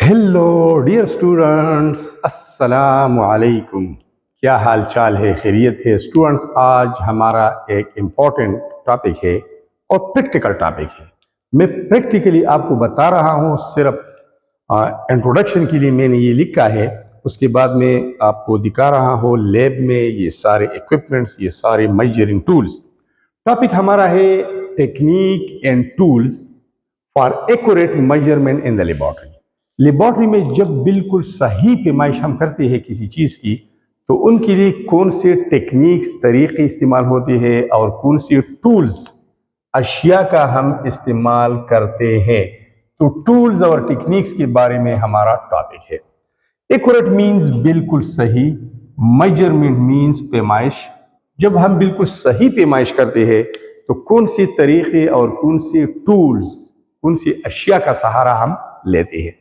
Hello dear students, अस्सलाम वालेकुम। क्या हाल चाल है? खैरियत है स्टूडेंट्स? आज हमारा एक इम्पॉर्टेंट टॉपिक है और प्रैक्टिकल टॉपिक है। मैं प्रैक्टिकली आपको बता रहा हूँ, सिर्फ इंट्रोडक्शन के लिए मैंने ये लिखा है। उसके बाद में आपको दिखा रहा हूँ लैब में ये सारे इक्विपमेंट्स, ये सारे मेजरिंग टूल्स। टॉपिक हमारा है technique and tools for accurate measurement in the laboratory. Laboratory में जब बिल्कुल सही पैमाइश हम करते हैं किसी चीज़ की, तो उनके लिए कौन से टेक्निक्स, तरीके इस्तेमाल होते हैं और कौन से टूल्स, अशिया का हम इस्तेमाल करते हैं। तो टूल्स और टेक्निक्स के बारे में हमारा टॉपिक है। एक्यूरेट मीन्स बिल्कुल सही, मेजरमेंट मीन्स पैमाइश। जब हम बिल्कुल सही पैमाइश करते हैं तो कौन से तरीके और कौन से टूल्स, कौन सी अशिया का सहारा हम लेते हैं।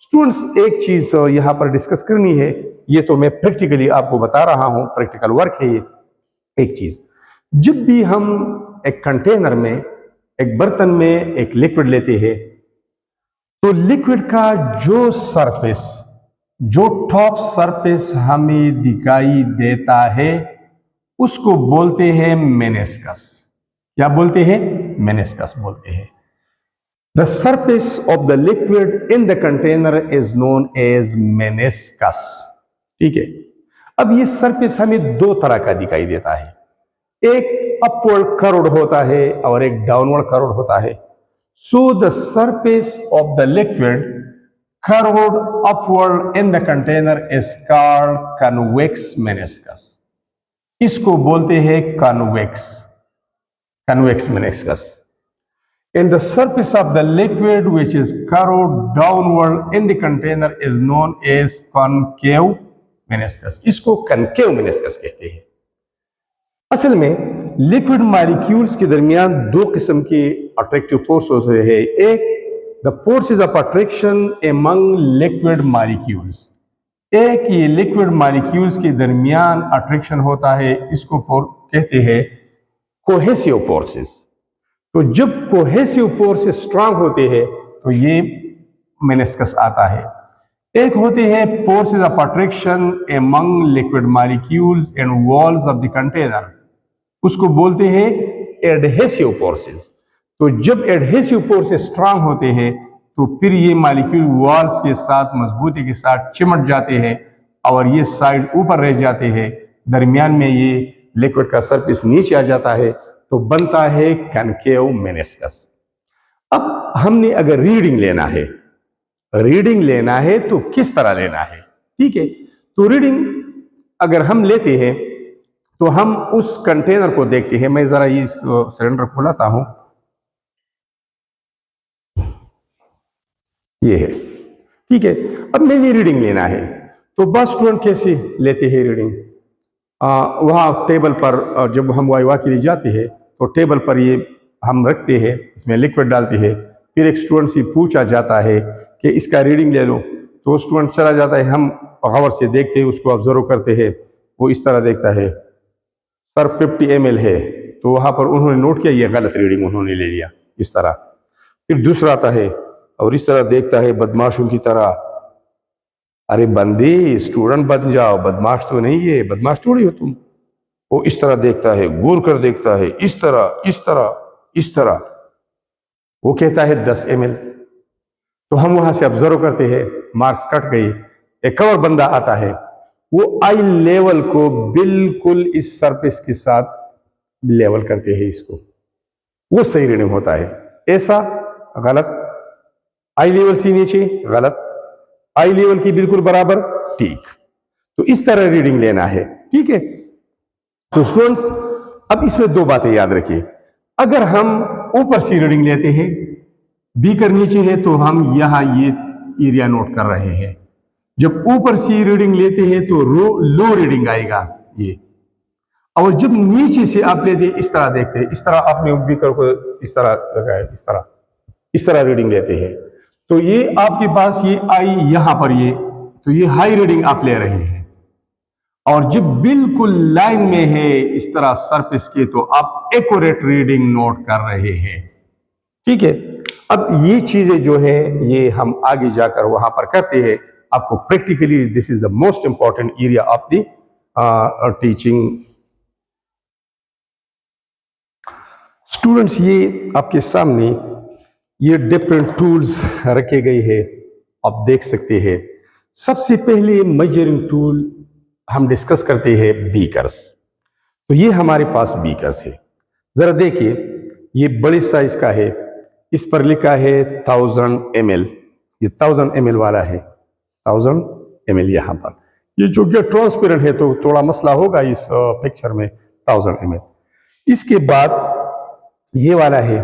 स्टूडेंट्स, एक चीज यहाँ पर डिस्कस करनी है। ये तो मैं प्रैक्टिकली आपको बता रहा हूँ, प्रैक्टिकल वर्क है ये। एक चीज, जब भी हम एक कंटेनर में, एक बर्तन में एक लिक्विड लेते हैं, तो लिक्विड का जो सरफेस, जो टॉप सरफेस हमें दिखाई देता है, उसको बोलते हैं मेनिस्कस। क्या बोलते हैं? मेनिस्कस बोलते हैं। The surface of the liquid in the container is known as meniscus। ठीक है। अब ये सरफेस हमें दो तरह का दिखाई देता है, एक अपवर्ड कर्व्ड होता है और एक डाउनवर्ड कर्व्ड होता है। So the surface of the liquid curved upward in the container is called convex meniscus। इसको बोलते हैं convex meniscus। And the surface of the liquid which is curved downward in the container is known as concave meniscus। इसको concave meniscus कहते हैं। असल में liquid molecules के दरमियान दो किस्म के अट्रैक्टिव फोर्स होते हैं। एक the forces of attraction among liquid molecules. एक ये लिक्विड मॉलिक्यूल्स के दरमियान अट्रैक्शन होता है, इसको कहते हैं कोहेसिव फोर्सेस। तो जब कोहेसिव फोर्सेस स्ट्रांग होते हैं तो ये मेनिस्कस आता है। एक होते हैं forces of attraction among liquid molecules and walls of the container, उसको बोलते हैं एडहेसिव फोर्सेस। तो जब एडहेसिव फोर्सेस स्ट्रांग होते हैं तो फिर ये मॉलिक्यूल वॉल्स के साथ मजबूती के साथ चिमट जाते हैं और ये साइड ऊपर रह जाते हैं, दरमियान में ये लिक्विड का सरफेस नीचे आ जाता है, तो बनता है कनकेव मेनिस्कस। अब हमने अगर रीडिंग लेना है तो किस तरह लेना है? ठीक है, तो रीडिंग अगर हम लेते हैं तो हम उस कंटेनर को देखते हैं। मैं जरा ये सिलेंडर खोलाता हूं, ये है। ठीक है, अब मैंने रीडिंग लेना है तो बस स्टूडेंट कैसे लेते हैं रीडिंग? वहाँ टेबल पर जब हम वाइवा के लिए जाते हैं तो टेबल पर ये हम रखते हैं, इसमें लिक्विड डालते हैं, फिर एक स्टूडेंट से पूछा जाता है कि इसका रीडिंग ले लो, तो स्टूडेंट चला जाता है, हम गौर से देखते हैं, उसको ऑब्जर्व करते हैं, वो इस तरह देखता है, सर 50 ml है, तो वहाँ पर उन्होंने नोट किया ये गलत रीडिंग उन्होंने ले लिया, इस तरह। फिर दूसरा आता है और इस तरह देखता है बदमाशों की तरह, अरे बंदी स्टूडेंट बन जाओ, बदमाश तो नहीं है, बदमाश थोड़ी हो तुम। वो इस तरह देखता है, घूर कर देखता है, इस तरह इस तरह इस तरह, वो कहता है 10 ml। तो हम वहां से ऑब्जर्व करते हैं, मार्क्स कट गई। एक और बंदा आता है, वो आई लेवल को बिल्कुल इस सरफेस के साथ लेवल करते हैं इसको, वो सही रीडिंग होता है। ऐसा गलत, आई लेवल से नीचे गलत, आई लेवल की बिल्कुल बराबर ठीक। तो इस तरह रीडिंग लेना है। ठीक है, तो स्टूडेंट्स अब इसमें दो बातें याद रखिए। अगर हम ऊपर से रीडिंग लेते हैं, बीकर नीचे है, तो हम यहां ये एरिया नोट कर रहे हैं। जब ऊपर से रीडिंग लेते हैं तो लो रीडिंग आएगा ये, और जब नीचे से आप लेते हैं, इस तरह देखते हैं, इस तरह आपने बीकर को इस तरह लगाया, इस तरह रीडिंग लेते हैं, तो ये आपके पास ये आई यहां पर, ये तो ये हाई रीडिंग आप ले रहे हैं। और जब बिल्कुल लाइन में है इस तरह सरफेस के, तो आप एक्यूरेट रीडिंग नोट कर रहे हैं। ठीक है, अब ये चीजें जो है ये हम आगे जाकर वहां पर करते हैं। आपको practically this is the most important area of the teaching. Students, ये आपके सामने ये डिफरेंट टूल्स रखे गए हैं, आप देख सकते हैं। सबसे पहले मेजरिंग टूल हम डिस्कस करते हैं बीकर्स। तो ये हमारे पास बीकर्स है, जरा देखिए, ये बड़े साइज का है, इस पर लिखा है 1000 ml, ये 1000 ml वाला है, 1000 ml यहाँ पर। ये जो कि ट्रांसपेरेंट है तो थोड़ा मसला होगा इस पिक्चर में, 1000 ml। इसके बाद ये वाला है,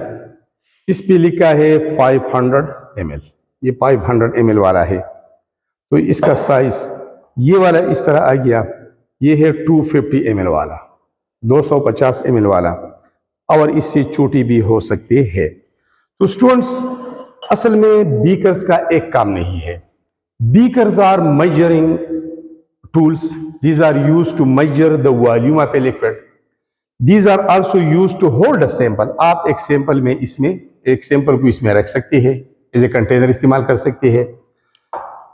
इस पे लिखा है 500 ml, ये 500 ml वाला है। तो इसका साइज ये वाला इस तरह आ गया। ये है 250 ml वाला, 250 ml वाला, और इससे छोटी भी हो सकती है। तो स्टूडेंट्स, असल में बीकर्स का एक काम नहीं है। Beakers are measuring tools, these are used to measure the volume of a liquid, these are also used to hold a sample. आप एक सैंपल में इसमें एक सैंपल को इसमें रख सकते हैं, एज ए कंटेनर इस्तेमाल कर सकते हैं।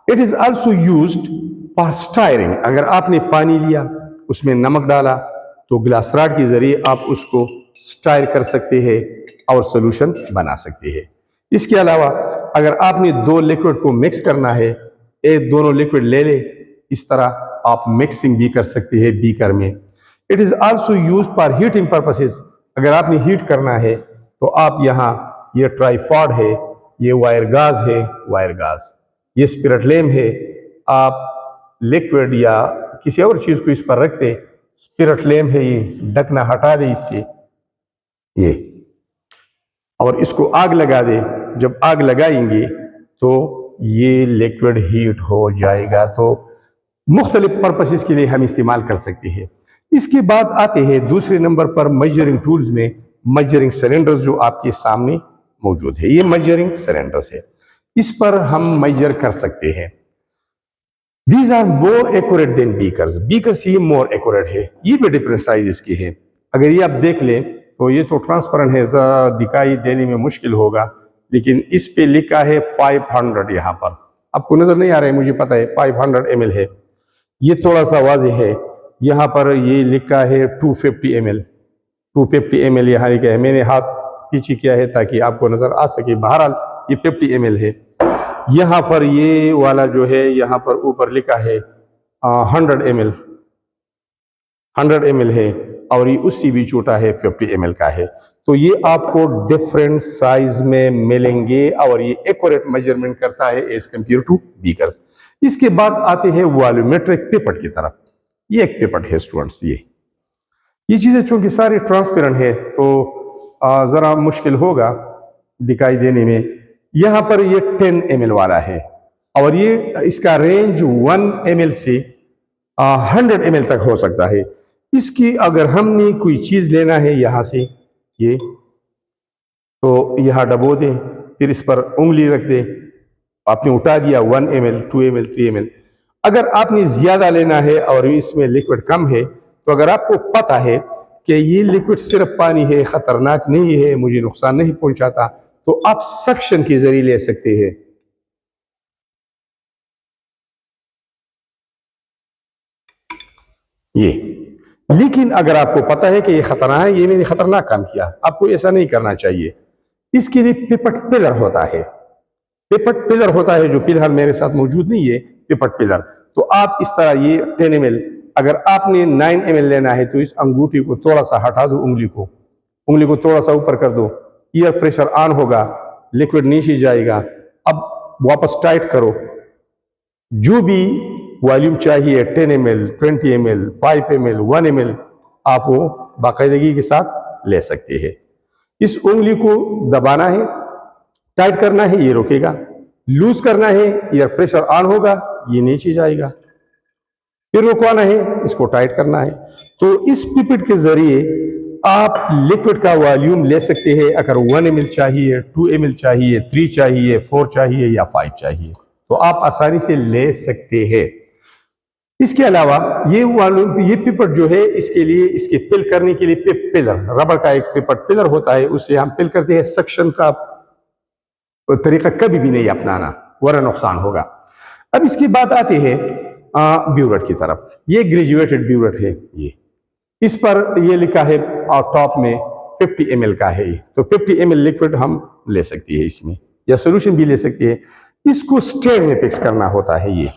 It is also used for steering. अगर आपने पानी लिया, उसमें नमक डाला, तो ग्लास रॉड के जरिए आप उसको स्टायर कर सकते हैं और सोल्यूशन बना सकते हैं। इसके अलावा अगर आपने दो लिक्विड को मिक्स करना है, एक दोनों लिक्विड ले ले, इस तरह आप मिक्सिंग भी कर सकते हैं बीकर में। It is also used for heating purposes. अगर आपने हीट करना है तो आप यहाँ, ये ट्राइफॉड है, ये वायर गाज है, वायर गाज, ये स्पिरिट लैम्प है। आप लिक्विड या किसी और चीज को इस पर रख दे, स्पिरिट लैम्प है, ये ढकना हटा दे इससे, ये, और इसको आग लगा दे। जब आग लगाएंगे तो ये लिक्विड हीट हो जाएगा। तो मुख्तलिफ पर्पसेस के लिए हम इस्तेमाल कर सकते हैं। इसके बाद आते हैं दूसरे नंबर पर मेजरिंग टूल्स में, मेजरिंग सिलेंडर्स जो आपके सामने मौजूद है। ये मेजरिंग सिलेंडर्स है, इस पर हम मेजर कर सकते हैं। These are more accurate than beakers. Beakers ये मोर एक्यूरेट है, ये भी डिफरेंट साइजेस के हैं। अगर ये आप देख लें तो ये तो ट्रांसपेरेंट है, दिखाई देने में मुश्किल होगा, लेकिन इस पे लिखा है 500। यहाँ पर आपको नजर नहीं आ रहा है, मुझे पता है 500 ml है, ये थोड़ा सा वाज़ेह है। यहाँ पर ये लिखा है 250 ml, 250 ml यहाँ लिखा है। मैंने हाथ पीछे किया है ताकि आपको नजर आ सके। बहरहाल ये 50 ml है। यहाँ पर ये वाला जो है, यहाँ पर ऊपर लिखा है 100 ml, 100 ml है, और ये उससे भी छोटा है, 50 ml का है। तो ये आपको डिफरेंट साइज में मिलेंगे और ये एक्यूरेट मेजरमेंट करता है एज कंपेयर टू बीकर्स। इसके बाद आते हैं वॉल्यूमेट्रिक पिपेट की तरफ। ये एक पिपेट है स्टूडेंट्स। ये चीजें चूंकि सारी ट्रांसपेरेंट है तो जरा मुश्किल होगा दिखाई देने में। यहाँ पर ये 10 ml वाला है, और ये इसका रेंज 1 ml से 100 ml तक हो सकता है। इसकी अगर हमने कोई चीज लेना है यहाँ से, ये तो यहाँ डबो दें, फिर इस पर उंगली रख दें, आपने उठा दिया 1 ml, 2 ml, 3 ml। अगर आपने ज्यादा लेना है और इसमें लिक्विड कम है, तो अगर आपको पता है कि ये लिक्विड सिर्फ पानी है, खतरनाक नहीं है, मुझे नुकसान नहीं पहुंचाता, तो आप सक्शन के जरिए ले सकते हैं। ये, लेकिन अगर आपको पता है कि ये खतरनाक है, ये मैंने खतरनाक काम किया, आपको ऐसा नहीं करना चाहिए। इसके लिए पिपेट पिलर होता है, पिपेट पिलर होता है, जो फिलहाल मेरे साथ मौजूद नहीं है, पिपेट पिलर। तो आप इस तरह ये 10 ml, अगर आपने 9 ml लेना है तो इस अंगूठी को थोड़ा सा हटा दो, उंगली को थोड़ा सा ऊपर कर दो, ईयर प्रेशर ऑन होगा, लिक्विड नीचे जाएगा। अब वापस टाइट करो, जो भी वॉल्यूम चाहिए 10 ml, 20 ml, 5 ml, 1 ml, आप वो बाकायदगी के साथ ले सकते हैं। इस उंगली को दबाना है, टाइट करना है, ये रोकेगा, लूज करना है, ईयर प्रेशर ऑन होगा, ये नीचे जाएगा, फिर रोकवाना है, इसको टाइट करना है। तो इस पिपेट के जरिए आप लिक्विड का वॉल्यूम ले सकते हैं। अगर 1 ml चाहिए, 2 ml चाहिए, 3 चाहिए, 4 चाहिए या 5 चाहिए, तो आप आसानी से ले सकते हैं। इसके अलावा ये वॉल्यूम, ये पिपेट जो है, इसके लिए, इसके पिल करने के लिए पिलर, रबर का एक पिपेट पिलर होता है, उससे हम पिल करते हैं। सक्शन का तरीका कभी भी नहीं अपनाना, वरना नुकसान होगा। अब इसके बाद आते हैं ब्यूरेट की तरफ। ये ग्रेजुएटेड ब्यूरेट है। ये इस पर ये लिखा है और टॉप में 50 ml का है। तो 50 ml लिक्विड हम ले सकती है इसमें, या सोल्यूशन भी ले सकती है। इसको स्टैंड में फिक्स करना होता है। ये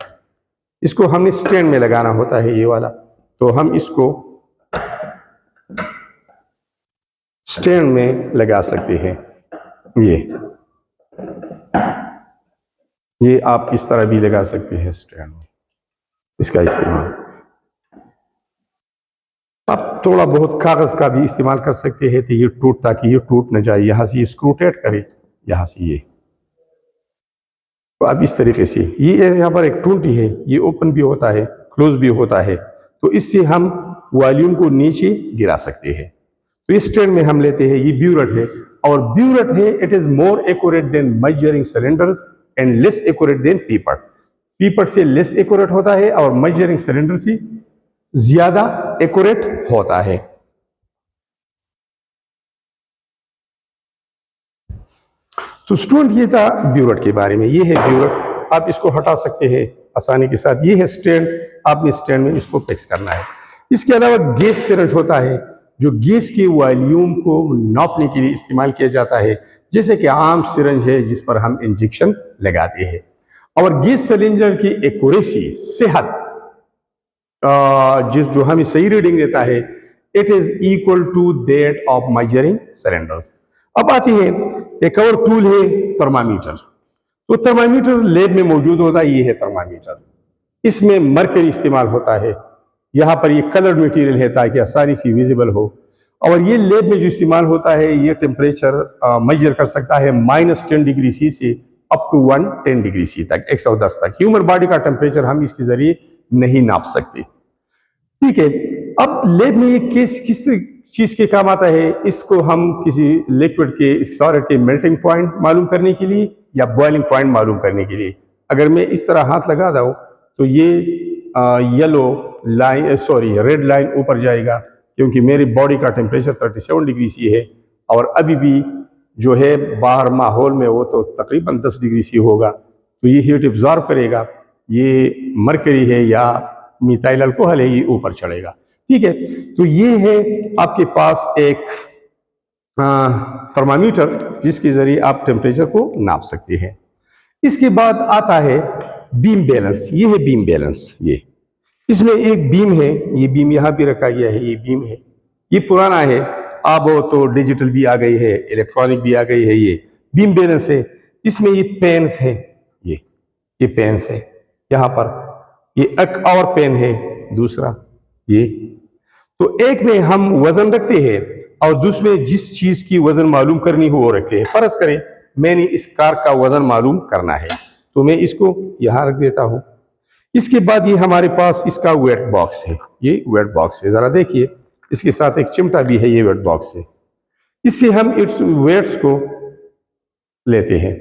इसको हमने स्टैंड में लगाना होता है, ये वाला। तो हम इसको स्टैंड में लगा सकते हैं। ये आप इस तरह भी लगा सकते हैं स्टैंड में, इसका इस्तेमाल। आप थोड़ा बहुत कागज का भी इस्तेमाल कर सकते हैं, तो ये ताकि ये टूट न जाए। यहां से ये स्क्रू टाइट करे, यहां से ये। तो अब इस तरीके से ये यहाँ पर एक टूटी है, ये ओपन भी होता है, क्लोज भी होता है। तो इससे हम वॉल्यूम को नीचे गिरा सकते हैं। तो इस स्टैंड में हम लेते हैं। ये ब्यूरेट है, और ब्यूरेट है it is more accurate than measuring cylinders and less accurate than pipette. Pipette से लेस एक्यूरेट होता है और मेजरिंग सिलेंडर से ज्यादा एक्यूरेट होता है। तो स्टूडेंट ये था ब्यूरेट के बारे में। ये है ब्यूरेट, आप इसको हटा सकते हैं आसानी के साथ। ये है स्टैंड, आपने स्टैंड में इसको फिक्स करना है। इसके अलावा गैस सिरिंज होता है, जो गैस की वॉल्यूम को नापने के लिए इस्तेमाल किया जाता है, जैसे कि आम सिरिंज है जिस पर हम इंजेक्शन लगाते हैं। और गैस सिलेंडर की एक्यूरेसी, सेहत, जो हमें सही रीडिंग देता है, it is equal to that of measuring cylinders. अब आती है एक और टूल है थर्मामीटर। तो थर्मामीटर लैब में मौजूद होता है। ये है थर्मामीटर, इसमें मरकरी इस्तेमाल होता है। यहाँ पर ये कलर्ड मटेरियल है ताकि आसानी से विजिबल हो। और ये लैब में जो इस्तेमाल होता है, ये टेम्परेचर मेजर कर सकता है -10 डिग्री सी से अप टू 110 डिग्री सी तक, 110 तक। ह्यूमन बॉडी का टेम्परेचर हम इसके जरिए नहीं नाप सकते, ठीक है। अब लैब में ये किस चीज के काम आता है, इसको हम किसी लिक्विड के, सॉलिड के मेल्टिंग पॉइंट मालूम करने के लिए या बॉइलिंग पॉइंट मालूम करने के लिए। अगर मैं इस तरह हाथ लगा दूं तो ये येलो लाइन, रेड लाइन ऊपर जाएगा, क्योंकि मेरी बॉडी का टेम्परेचर 37 डिग्री सी है। और अभी भी जो है बाहर माहौल में वो तो तकरीबन 10 डिग्री सी होगा। तो ये हीट एब्जॉर्ब करेगा। ये मरकरी है या मिथाइल अल्कोहल है, ये ऊपर चढ़ेगा, ठीक है। तो ये है आपके पास एक थर्मामीटर, जिसके जरिए आप टेम्परेचर को नाप सकते हैं। इसके बाद आता है बीम बैलेंस। ये है बीम बैलेंस। ये इसमें एक बीम है, ये बीम यहाँ पे रखा गया है। ये बीम है, ये पुराना है। अब तो डिजिटल भी आ गई है, इलेक्ट्रॉनिक भी आ गई है। ये बीम बैलेंस है। इसमें ये पेन्स है, ये पेन्स है यहाँ पर। ये एक और पेन है दूसरा, ये। तो एक में हम वजन रखते हैं और दूसरे में जिस चीज की वजन मालूम करनी हो वो रखते हैं। फर्ज करें मैंने इस कार का वजन मालूम करना है, तो मैं इसको यहां रख देता हूं। इसके बाद ये हमारे पास इसका वेट बॉक्स है। ये वेट बॉक्स है, जरा देखिए, इसके साथ एक चिमटा भी है। ये वेट बॉक्स है, इससे हम इस वेट्स को लेते हैं।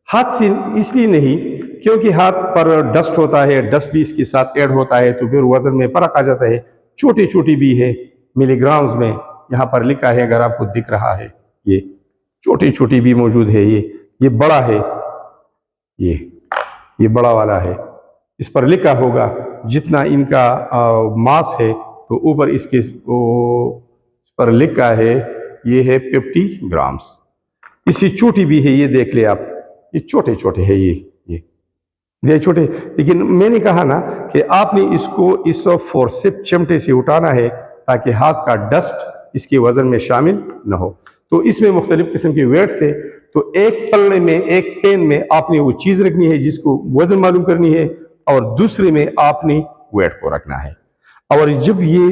हाथ से इसलिए नहीं, क्योंकि हाथ पर डस्ट होता है, डस्ट भी इसके साथ ऐड होता है, तो फिर वजन में फर्क आ जाता है। छोटी छोटी भी है, मिलीग्राम्स में यहाँ पर लिखा है, अगर आपको दिख रहा है। ये छोटी छोटी भी मौजूद है। ये बड़ा है, ये बड़ा वाला है। इस पर लिखा होगा जितना इनका मास है, तो ऊपर इसके इस पर लिखा है ये है 50 ग्राम्स। इससे छोटी भी है, ये देख ले आप, ये छोटे छोटे है। ये छोटे, लेकिन मैंने कहा ना कि आपने इसको इस फोर्सेप चिमटे से उठाना है ताकि हाथ का डस्ट इसके वजन में शामिल न हो। तो इसमें मुख्तलिफ किस्म के वेट्स है। तो एक पल्ले में, एक पेन में आपने वो चीज रखनी है जिसको वजन मालूम करनी है, और दूसरे में आपने वेट को रखना है। और जब ये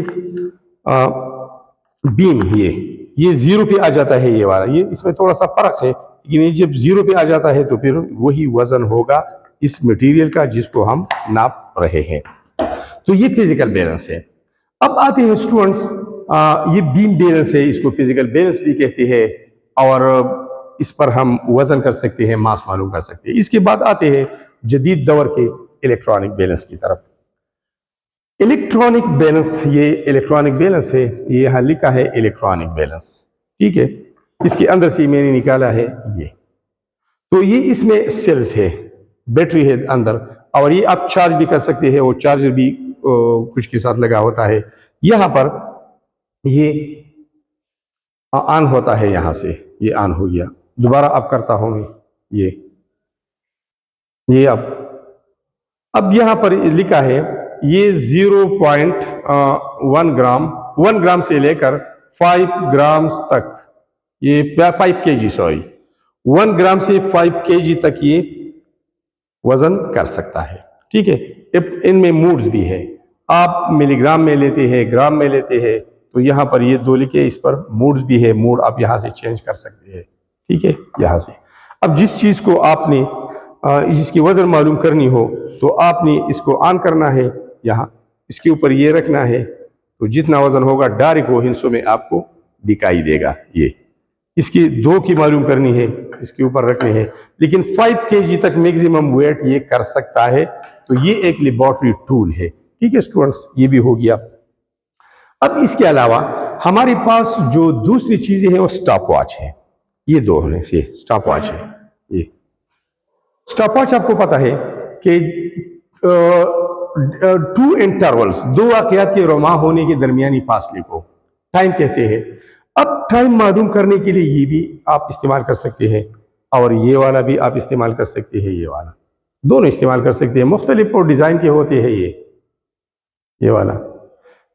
बीम ये 0 पे आ जाता है, ये वाला, ये इसमें थोड़ा सा फर्क है, लेकिन ये जब 0 पे आ जाता है तो फिर वही वजन होगा इस मटेरियल का जिसको हम नाप रहे हैं। तो ये फिजिकल बैलेंस है। अब आते हैं स्टूडेंट्स, ये बीम बैलेंस है, इसको फिजिकल बैलेंस भी कहते हैं, और इस पर हम वजन कर सकते हैं, मास मालूम कर सकते हैं। इसके बाद आते हैं जदीद दौर के इलेक्ट्रॉनिक बैलेंस की तरफ। इलेक्ट्रॉनिक बैलेंस, ये इलेक्ट्रॉनिक बैलेंस है, ये यहाँ लिखा है इलेक्ट्रॉनिक बैलेंस, ठीक है। इसके अंदर से मैंने निकाला है ये। तो ये इसमें सेल्स है, बैटरी है अंदर, और ये आप चार्ज भी कर सकते हैं, वो चार्जर भी कुछ के साथ लगा होता है। यहाँ पर ये ऑन होता है, यहाँ से ये ऑन हो गया। दोबारा आप करता हूँ मैं, ये अब यहाँ पर लिखा है ये 0.1 ग्राम, 1 ग्राम से लेकर 5 ग्राम्स तक, ये 5 kg, सॉरी 1 ग्राम से 5 kg तक ये वजन कर सकता है। ठीक है, इनमें मूड्स भी है, आप मिलीग्राम में लेते हैं, ग्राम में लेते हैं, तो यहाँ पर ये 2 लिखे, इस पर मूड्स भी है, मूड आप यहाँ से चेंज कर सकते हैं। ठीक है, यहाँ से अब जिस चीज़ को आपने इसकी वजन मालूम करनी हो तो आपने इसको ऑन करना है, यहाँ इसके ऊपर ये रखना है, तो जितना वजन होगा डायरेक्ट वो हिंसों में आपको दिखाई देगा। ये इसकी 2 की मालूम करनी है, इसके ऊपर रखने हैं, लेकिन 5 kg तक मैक्सिमम वेट ये कर सकता है। तो ये एक लेबोरेटरी टूल है। ठीक है स्टूडेंट्स, ये भी हो गया। अब इसके अलावा हमारे पास जो दूसरी चीजें हैं वो स्टॉप वॉच है। ये 2 हैं, ये स्टॉप वॉच है। ये स्टॉप वॉच आपको पता है कि 2 इंटरवल्स, 2 वाकयात के रमा होने के दरमियानी फासले को टाइम कहते हैं। अब टाइम मालूम करने के लिए ये भी आप इस्तेमाल कर सकते हैं, और ये वाला भी आप इस्तेमाल कर सकते हैं, ये वाला, दोनों इस्तेमाल कर सकते हैं। मुख्तलिफ और डिज़ाइन के होते हैं ये वाला।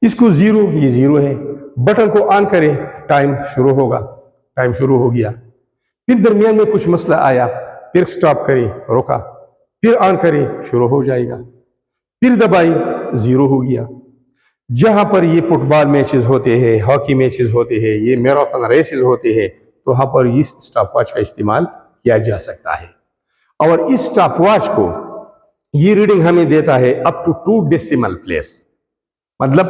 इसको 0, ये 0 है, बटन को ऑन करें, टाइम शुरू होगा, टाइम शुरू हो गया। फिर दरमियान में कुछ मसला आया, फिर स्टॉप करें, रोका, फिर ऑन करें, शुरू हो जाएगा, फिर दबाई, 0 हो गया। जहां पर ये फुटबॉल मैचेस होते हैं, हॉकी मैचेस होते हैं, ये मैराथन रेसेस होते हैं, तो वहां पर इस स्टॉप वॉच का इस्तेमाल किया जा सकता है। और इस स्टॉप वॉच को ये रीडिंग हमें देता है अप टू 2 डेसिमल प्लेस, मतलब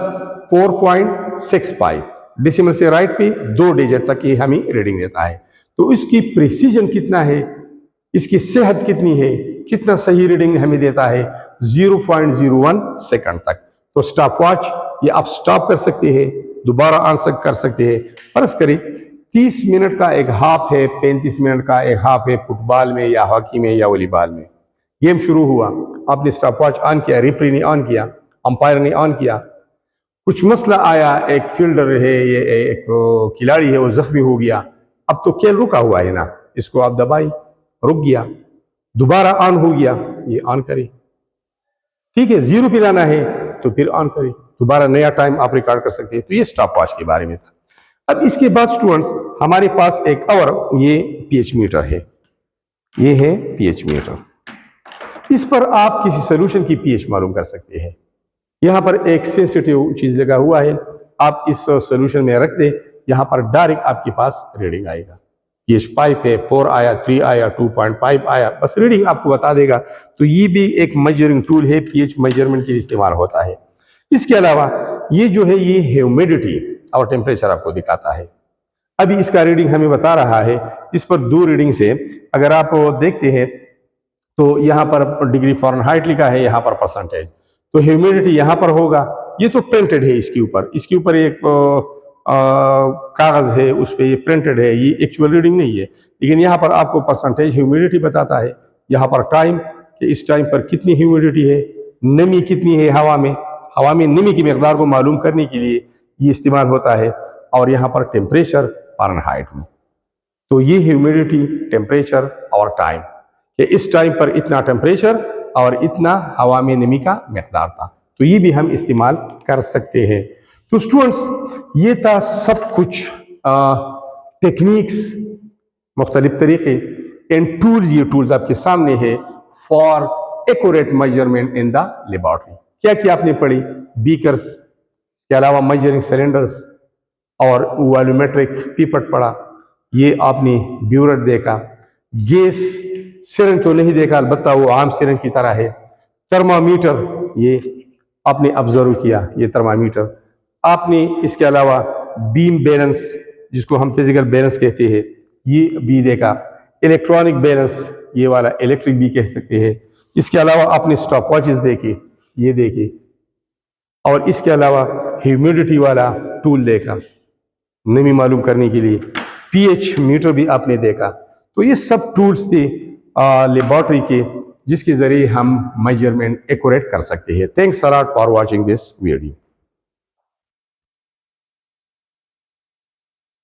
4.65 डेसिमल से राइट पे 2 डिजिट तक ये हमें रीडिंग देता है। तो इसकी प्रिसीजन कितना है, इसकी सेहत कितनी है, कितना सही रीडिंग हमें देता है, 0.01 सेकंड तक। तो स्टॉप वॉच ये आप स्टॉप कर सकते हैं, दोबारा आंसर कर सकते हैं। फर्ज करें 30 मिनट का एक हाफ है, 35 मिनट का एक हाफ है, फुटबॉल में या हॉकी में या वॉलीबॉल में गेम शुरू हुआ, आपने स्टॉप वॉच ऑन किया, रेफरी ने ऑन किया, अंपायर ने ऑन किया, कुछ मसला आया, एक फील्डर है, ये एक खिलाड़ी है, वो जख्मी हो गया, अब तो खेल रुका हुआ है ना, इसको आप दबाई, रुक गया, दोबारा ऑन हो गया, ये ऑन करें। ठीक है, 0 पे लाना है तो फिर ऑन करें, दोबारा नया टाइम आप रिकॉर्ड कर सकते हैं। तो ये स्टॉप वॉच के बारे में था। अब इसके बाद स्टूडेंट्स हमारे पास एक और ये पीएच मीटर है, ये है पीएच मीटर। इस पर आप किसी सोल्यूशन की पीएच मालूम कर सकते हैं। यहाँ पर एक सेंसिटिव चीज लगा हुआ है, आप इस सोल्यूशन में रख दें, यहाँ पर डायरेक्ट आपके पास रीडिंग आएगा। पीएच 5 है, 4 आया, 3 आया, 2.5 आया, बस रीडिंग आपको बता देगा। तो ये भी एक मेजरिंग टूल है, पीएच मेजरमेंट के लिए इस्तेमाल होता है। इसके अलावा ये जो है ये ह्यूमिडिटी और टेम्परेचर आपको दिखाता है। अभी इसका रीडिंग हमें बता रहा है, इस पर 2 रीडिंग से अगर आप देखते हैं तो यहाँ पर डिग्री फ़ारेनहाइट लिखा है, यहाँ पर परसेंटेज, तो ह्यूमिडिटी यहाँ पर होगा। ये तो प्रिंटेड है, इसके ऊपर एक कागज है, उस पर ये प्रिंटेड है, ये एक्चुअल रीडिंग नहीं है, लेकिन यहाँ पर आपको परसेंटेज ह्यूमिडिटी बताता है। यहाँ पर टाइम, कि इस टाइम पर कितनी ह्यूमिडिटी है, नमी कितनी है हवा में नमी की मकदार को मालूम करने के लिए ये इस्तेमाल होता है। और यहाँ पर टेम्परेचर फ़ारेनहाइट में, तो ये ह्यूमिडिटी, टेम्परेचर और टाइम, कि इस टाइम पर इतना टेम्परेचर और इतना हवा में नमी का मकदार था, तो ये भी हम इस्तेमाल कर सकते हैं। तो स्टूडेंट्स ये था सब कुछ टेक्निक्स, मुख्तलिफ तरीके एंड टूल्स। ये टूल्स आपके सामने है for accurate measurement in the laboratory. क्या क्या आपने पढ़ी, बीकर्स के अलावा मेजरिंग सिलेंडर्स और वॉल्यूमेट्रिक पीपट पढ़ा, ये आपने ब्यूरेट देखा, गैस सिरेंज तो नहीं देखा, अलबत्ता वो आम सिरेंज की तरह है। थर्मामीटर ये आपने ऑब्जर्व किया, ये थर्मामीटर आपने। इसके अलावा बीम बैलेंस, जिसको हम फिजिकल बैलेंस कहते हैं, ये भी देखा। इलेक्ट्रॉनिक बैलेंस, ये वाला इलेक्ट्रिक भी कह सकते हैं। इसके अलावा आपने स्टॉप वॉचेस देखे, ये देखे, और इसके अलावा ह्यूमिडिटी वाला टूल देखा नमी मालूम करने के लिए। पीएच मीटर भी आपने देखा। तो ये सब टूल्स थे लेबॉर्ट्री के, जिसके ज़रिए हम मेजरमेंट एक्यूरेट कर सकते हैं। Thanks a lot for watching this video.